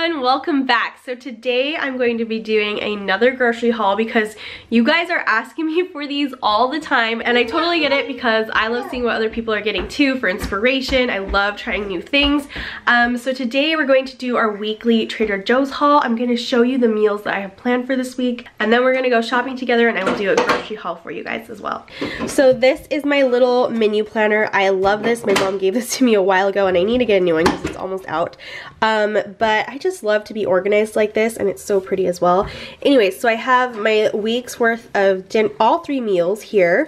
everyone, welcome back. So today I'm going to be doing another grocery haul because you guys are asking me for these all the time, and I totally get it because I love seeing what other people are getting too for inspiration. I love trying new things. So today we're going to do our weekly Trader Joe's haul. I'm going to show you the meals that I have planned for this week, and then we're going to go shopping together and I will do a grocery haul for you guys as well. So this is my little menu planner. I love this. My mom gave this to me a while ago and I need to get a new one because it's almost out. But I just love to be organized like this, and it's so pretty as well. Anyway, so I have my week's worth of all 3 meals here,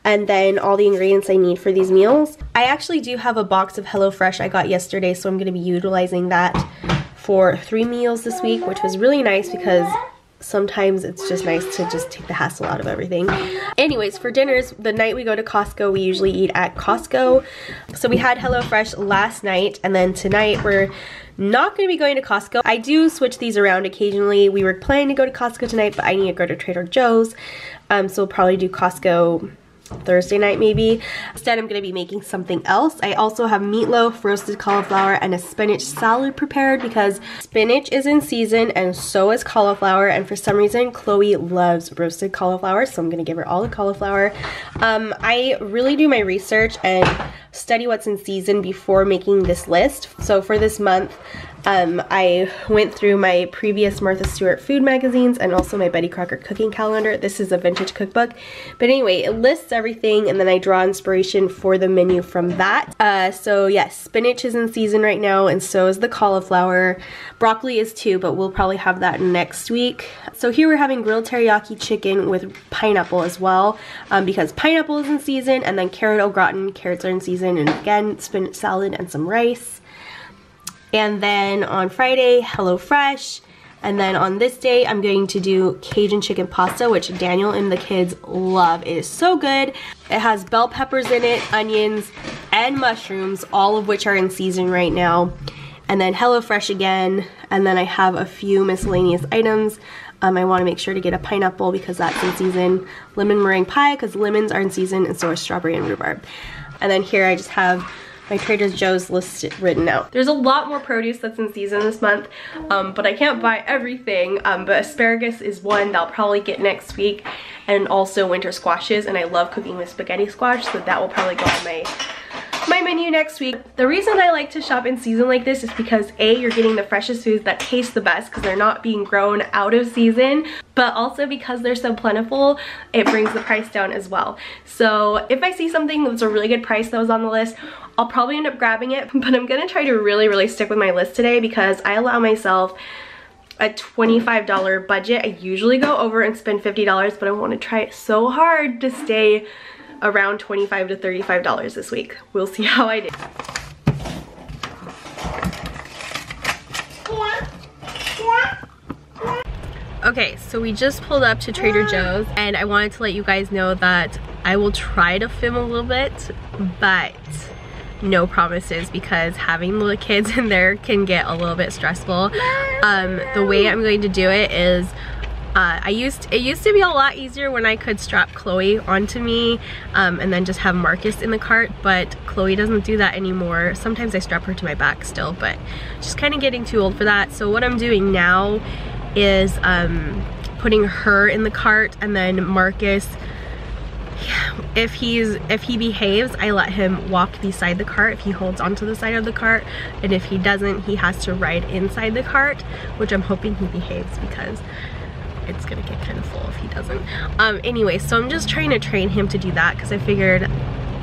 and then all the ingredients I need for these meals. I actually do have a box of HelloFresh I got yesterday, so I'm going to be utilizing that for 3 meals this week, which was really nice because sometimes it's just nice to just take the hassle out of everything. Anyways, for dinners, the night we go to Costco, we usually eat at Costco. So we had HelloFresh last night, and then tonight we're not going to be going to Costco. I do switch these around occasionally. We were planning to go to Costco tonight, but I need to go to Trader Joe's. So we'll probably do Costco Thursday night maybe. Instead, I'm going to be making something else. I also have meatloaf, roasted cauliflower, and a spinach salad prepared because spinach is in season and so is cauliflower, and for some reason Chloe loves roasted cauliflower, so I'm going to give her all the cauliflower. I really do my research and study what's in season before making this list. So for this month, I went through my previous Martha Stewart food magazines and also my Betty Crocker cooking calendar. This is a vintage cookbook. But anyway, it lists everything and then I draw inspiration for the menu from that. So yes, spinach is in season right now and so is the cauliflower. Broccoli is too, but we'll probably have that next week. So here we're having grilled teriyaki chicken with pineapple as well, because pineapple is in season, and then carrot au gratin, carrots are in season, and again, spinach salad and some rice. And then on Friday, HelloFresh. And then on this day, I'm going to do Cajun chicken pasta, which Daniel and the kids love. It is so good. It has bell peppers in it, onions, and mushrooms, all of which are in season right now. And then HelloFresh again. And then I have a few miscellaneous items. I want to make sure to get a pineapple because that's in season. Lemon meringue pie because lemons are in season, and so are strawberry and rhubarb. And then here I just have my Trader Joe's list written out. There's a lot more produce that's in season this month, but I can't buy everything. But asparagus is one that I'll probably get next week, and also winter squashes, and I love cooking with spaghetti squash, so that will probably go on my menu next week. The reason I like to shop in season like this is because A, you're getting the freshest foods that taste the best because they're not being grown out of season, but also because they're so plentiful, it brings the price down as well. So if I see something that's a really good price that was on the list, I'll probably end up grabbing it, but I'm gonna try to really stick with my list today because I allow myself a $25 budget. I usually go over and spend $50, but I want to try so hard to stay around $25 to $35 this week. We'll see how I do. Okay, so we just pulled up to Trader Joe's, and I wanted to let you guys know that I will try to film a little bit, but no promises because having the kids in there can get a little bit stressful. The way I'm going to do it is it used to be a lot easier when I could strap Chloe onto me and then just have Marcus in the cart, but Chloe doesn't do that anymore. Sometimes I strap her to my back still, but just kind of getting too old for that. So what I'm doing now is putting her in the cart, and then Marcus, if he behaves, I let him walk beside the cart if he holds onto the side of the cart, and if he doesn't, he has to ride inside the cart, which I'm hoping he behaves because it's gonna get kind of full if he doesn't. Anyway, so I'm just trying to train him to do that because I figured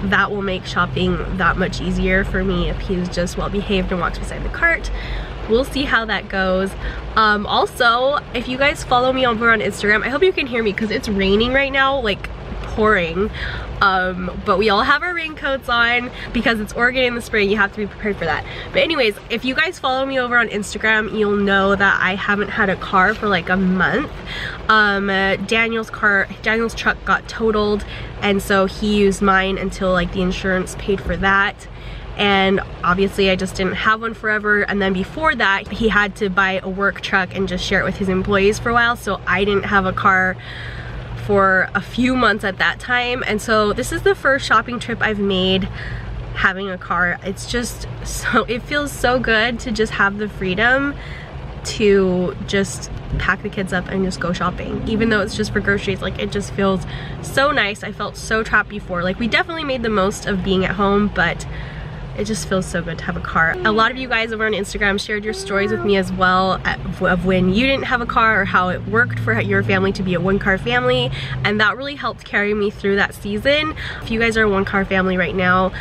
that will make shopping that much easier for me if he's just well behaved and walks beside the cart. We'll see how that goes. Also, if you guys follow me over on Instagram, I hope you can hear me because it's raining right now, like pouring. But we all have our raincoats on because it's Oregon in the spring. You have to be prepared for that. But anyways, if you guys follow me over on Instagram, you'll know that I haven't had a car for like a month. Daniel's truck got totaled, and so he used mine until like the insurance paid for that. And obviously I just didn't have one forever, and then before that he had to buy a work truck and just share it with his employees for a while, so I didn't have a car for a few months at that time. And so this is the first shopping trip I've made having a car. It's just so, it feels so good to just have the freedom to just pack the kids up and just go shopping. Even though it's just for groceries, like it just feels so nice. I felt so trapped before. Like we definitely made the most of being at home, but it just feels so good to have a car. A lot of you guys over on Instagram shared your stories with me as well of when you didn't have a car or how it worked for your family to be a one-car family, and that really helped carry me through that season. If you guys are a one-car family right now,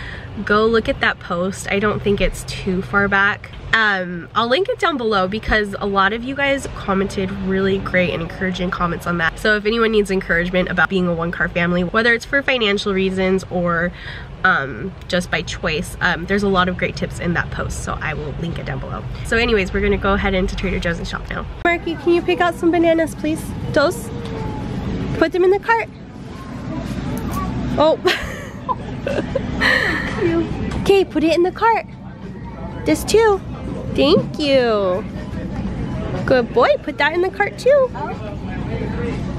go look at that post. I don't think it's too far back. I'll link it down below because a lot of you guys commented really great and encouraging comments on that. So if anyone needs encouragement about being a one-car family, whether it's for financial reasons or just by choice, there's a lot of great tips in that post, so I will link it down below. So anyways, we're gonna go ahead into Trader Joe's and shop now. Marky, can you pick out some bananas, please? Those? Put them in the cart. Oh. Okay, put it in the cart. This too. Thank you. Good boy, put that in the cart too.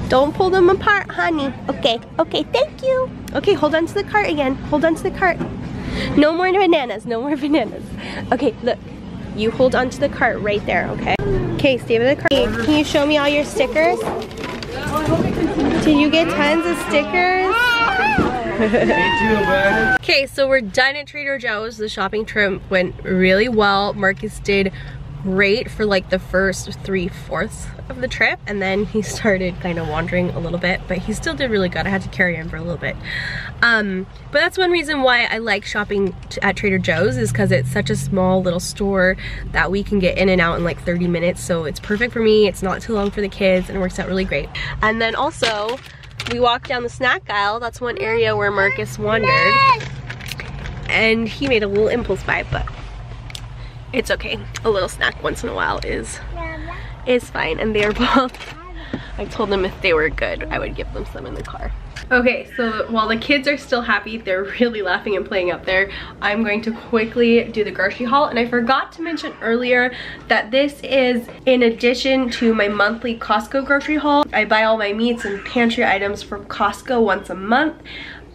Don't pull them apart, honey. Okay, okay, thank you. Okay, hold on to the cart again. Hold on to the cart. No more bananas, no more bananas. Okay, look, you hold on to the cart right there, okay? Okay, stay with the cart. Hey, can you show me all your stickers? Did you get tons of stickers? Okay, so we're done at Trader Joe's. The shopping trip went really well. Marcus did great for like the first 3/4 of the trip, and then he started kind of wandering a little bit, but he still did really good. I had to carry him for a little bit. But that's one reason why I like shopping at Trader Joe's, is because it's such a small little store that we can get in and out in like 30 minutes. So it's perfect for me. It's not too long for the kids, and it works out really great. And then also, we walked down the snack aisle. That's one area where Marcus wandered, and he made a little impulse buy, but it's okay. A little snack once in a while is fine. And they're both, I told them if they were good, I would give them some in the car. Okay, so while the kids are still happy, they're really laughing and playing up there, I'm going to quickly do the grocery haul. And I forgot to mention earlier that this is in addition to my monthly Costco grocery haul. I buy all my meats and pantry items from Costco once a month.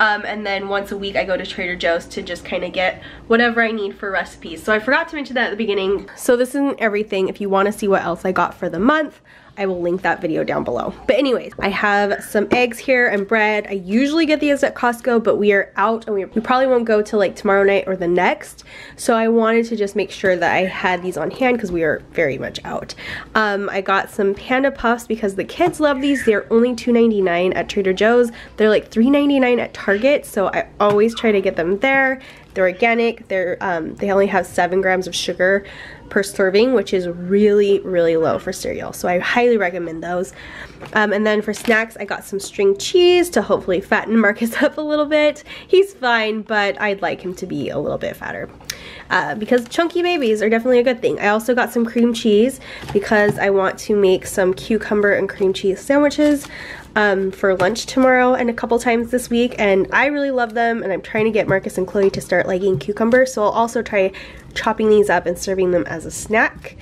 And then once a week I go to Trader Joe's to just kind of get whatever I need for recipes. So I forgot to mention that at the beginning. So this isn't everything. If you want to see what else I got for the month, I will link that video down below. But anyways, I have some eggs here and bread. I usually get these at Costco, but we are out and we probably won't go till like tomorrow night or the next. So I wanted to just make sure that I had these on hand because we are very much out. I got some Panda Puffs because the kids love these. They're only $2.99 at Trader Joe's. They're like $3.99 at Target, so I always try to get them there. They're organic. They only have 7 grams of sugar per serving, which is really, really low for cereal. So I highly recommend those. And then for snacks, I got some string cheese to hopefully fatten Marcus up a little bit. He's fine, but I'd like him to be a little bit fatter. Because chunky babies are definitely a good thing. I also got some cream cheese because I want to make some cucumber and cream cheese sandwiches for lunch tomorrow and a couple times this week, and I really love them, and I'm trying to get Marcus and Chloe to start liking cucumber, so I'll also try chopping these up and serving them as a snack.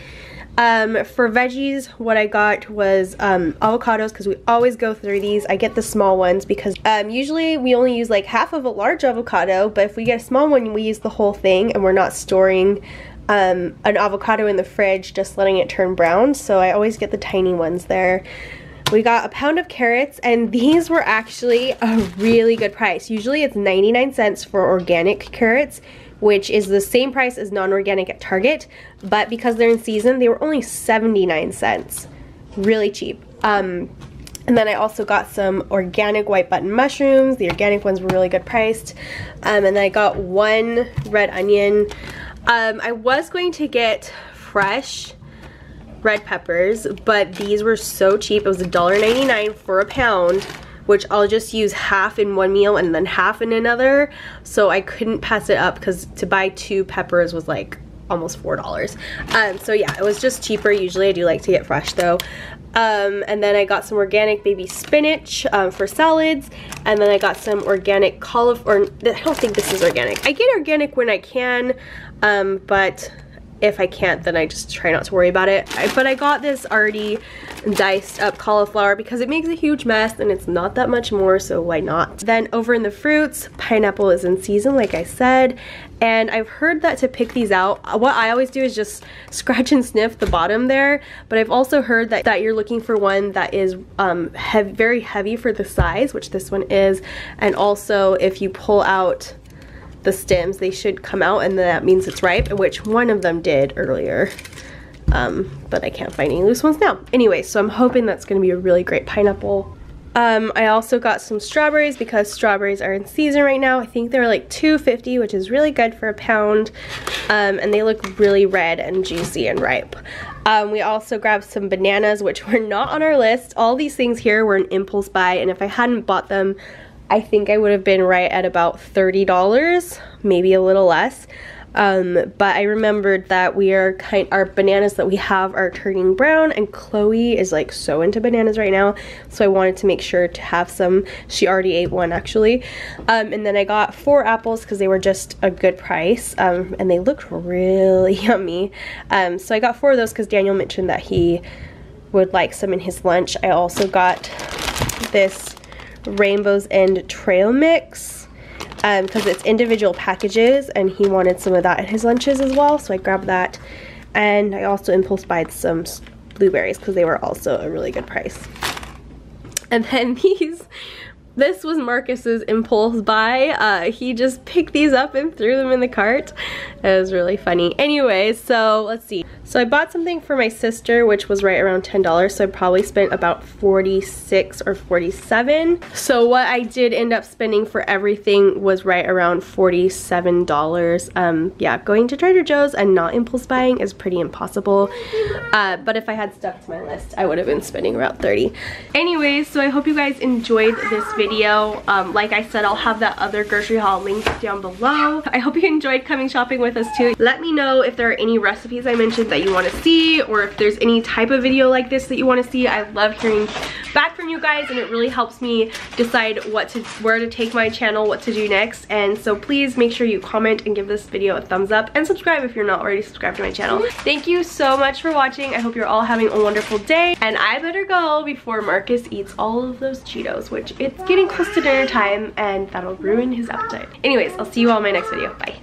For veggies, what I got was avocados, because we always go through these. I get the small ones because usually we only use like half of a large avocado, but if we get a small one, we use the whole thing, and we're not storing an avocado in the fridge, just letting it turn brown, so I always get the tiny ones there. We got a pound of carrots, and these were actually a really good price. Usually it's 99 cents for organic carrots, which is the same price as non-organic at Target, but because they're in season, they were only 79 cents. Really cheap. And then I also got some organic white button mushrooms. The organic ones were really good priced. And then I got 1 red onion. I was going to get fresh red peppers, but these were so cheap. It was $1.99 for a pound, which I'll just use half in one meal and then half in another, so I couldn't pass it up because to buy 2 peppers was like almost $4. So yeah, it was just cheaper. Usually I do like to get fresh though. And then I got some organic baby spinach for salads, and then I got some organic cauliflower. I don't think this is organic. I get organic when I can, but if I can't, then I just try not to worry about it. But I got this already diced up cauliflower because it makes a huge mess and it's not that much more, so why not? Then over in the fruits, pineapple is in season, like I said, and I've heard that to pick these out, what I always do is just scratch and sniff the bottom there, but I've also heard that you're looking for one that is very heavy for the size, which this one is, and also if you pull out the stems, they should come out, and that means it's ripe, which one of them did earlier. But I can't find any loose ones now. Anyway, so I'm hoping that's gonna be a really great pineapple. I also got some strawberries because strawberries are in season right now. I think they're like $2.50, which is really good for a pound. And they look really red and juicy and ripe. We also grabbed some bananas, which were not on our list. All these things here were an impulse buy, and if I hadn't bought them, I think I would have been right at about $30, maybe a little less. But I remembered that our bananas that we have are turning brown, and Chloe is like so into bananas right now, so I wanted to make sure to have some. She already ate one actually. And then I got 4 apples because they were just a good price, and they looked really yummy. So I got 4 of those because Daniel mentioned that he would like some in his lunch. I also got this Rainbow's End trail mix because it's individual packages, and he wanted some of that in his lunches as well, so I grabbed that. And I also impulse buyed some blueberries because they were also a really good price. And then this was Marcus's impulse buy. He just picked these up and threw them in the cart. It was really funny. Anyway, so let's see. So I bought something for my sister, which was right around $10, so I probably spent about $46 or $47. So what I did end up spending for everything was right around $47. Yeah, going to Trader Joe's and not impulse buying is pretty impossible. But if I had stuck to my list, I would have been spending around $30. Anyways, so I hope you guys enjoyed this video. Like I said, I'll have that other grocery haul linked down below. I hope you enjoyed coming shopping with us too. Let me know if there are any recipes I mentioned that you want to see, or if there's any type of video like this that you want to see. I love hearing back from you guys, and it really helps me decide where to take my channel, what to do next. And so please make sure you comment and give this video a thumbs up, and subscribe if you're not already subscribed to my channel. Thank you so much for watching. I hope you're all having a wonderful day, and I better go before Marcus eats all of those Cheetos, which it's getting close to dinner time, and that'll ruin his appetite. Anyways, I'll see you all in my next video. Bye.